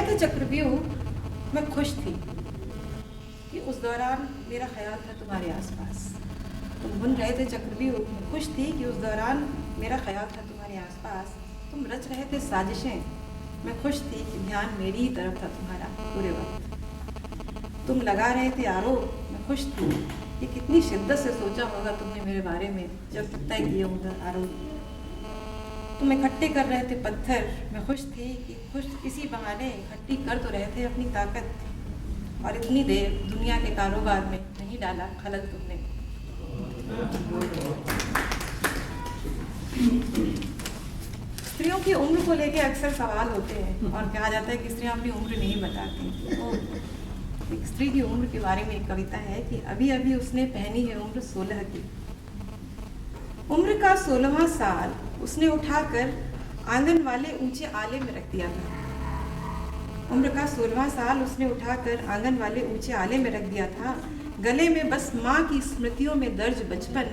थे चक्रव्यूह मैं खुश थी कि उस दौरान मेरा ख्याल था तुम्हारे आसपास। तुम बुन रहे थे चक्रव्यूह, मैं खुश थी कि उस दौरान मेरा ख्याल था तुम्हारे आसपास। तुम रच रहे थे साजिशें, मैं खुश थी कि ध्यान मेरी ही तरफ था तुम्हारा पूरे वक्त। तुम लगा रहे थे आरोप, मैं खुश थी कि कितनी शिद्दत से सोचा होगा तुमने मेरे बारे में जब तय किए होंगे आरोप। तुम इकट्ठे कर रहे थे पत्थर, मैं खुश थी कि खुश इसी बहाने इकट्ठी कर तो रहे थे अपनी ताकत। और इतनी देर दुनिया के कारोबार में नहीं डाला खलल तुमने। स्त्रियों की उम्र को लेके अक्सर सवाल होते हैं और कहा जाता है कि स्त्रियां अपनी उम्र नहीं बताती। तो एक स्त्री की उम्र के बारे में एक कविता है कि अभी अभी उसने पहनी है उम्र 16 की। उम्र का 16वां साल उसने उठाकर आंगन वाले ऊंचे आले में रख दिया था। उम्र का 16वां साल उसने उठाकर आंगन वाले ऊंचे आले में रख दिया था। गले में बस माँ की स्मृतियों में दर्ज बचपन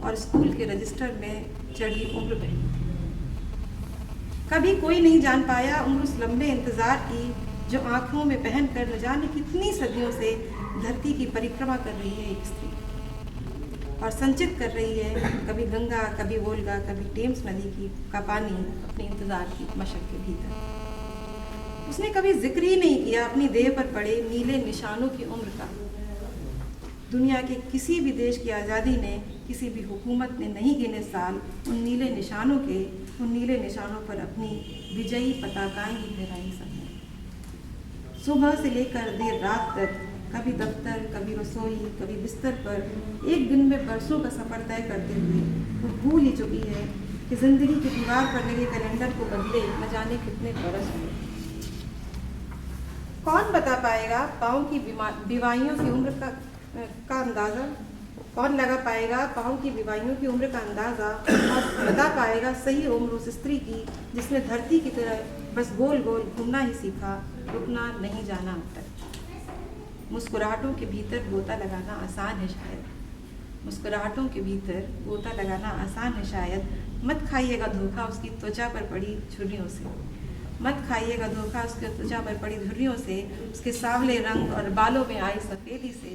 और स्कूल के रजिस्टर में चढ़ी उम्र बनी। कभी कोई नहीं जान पाया उम्र उस लंबे इंतजार की जो आंखों में पहनकर न जाने कितनी सदियों से धरती की परिक्रमा कर रही है एक स्त्री और संचित कर रही है कभी गंगा, कभी वोल्गा, कभी टेम्स नदी का पानी अपने इंतजार की मशक के भीतर। उसने कभी जिक्र ही नहीं किया अपनी देह पर पड़े नीले निशानों की उम्र का। दुनिया के किसी भी देश की आज़ादी ने, किसी भी हुकूमत ने नहीं गिने साल उन नीले निशानों पर अपनी विजयी पताकाएं ही फहराई सबने। सुबह से लेकर देर रात तक कभी दफ्तर, कभी रसोई, कभी बिस्तर पर एक दिन में बरसों का सफर तय करते हुए वो भूल ही चुकी है कि जिंदगी की दीवार पर लगे कैलेंडर को बदले न जाने कितने बरस हुए। कौन बता पाएगा पाँव की बीमारियों की उम्र का अंदाज़ा? कौन लगा पाएगा पाँव की बीमारियों की उम्र का अंदाज़ा और बता पाएगा सही उम्र उस स्त्री की जिसने धरती की तरह बस गोल गोल घूमना ही सीखा, रुकना नहीं जाना अब तक। मुस्कुराहटों के भीतर गोता लगाना आसान है शायद, मुस्कुराहटों के भीतर गोता लगाना आसान है शायद। मत खाइएगा धोखा उसकी त्वचा पर पड़ी झुर्रियों से, मत खाइएगा धोखा उसके त्वचा पर पड़ी झुर्रियों से, उसके सांवले रंग और बालों में आई सफ़ेदी से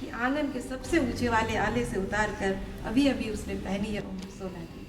कि आंगन के सबसे ऊंचे वाले आले से उतार कर अभी अभी उसने पहनी है उम्र 16 की।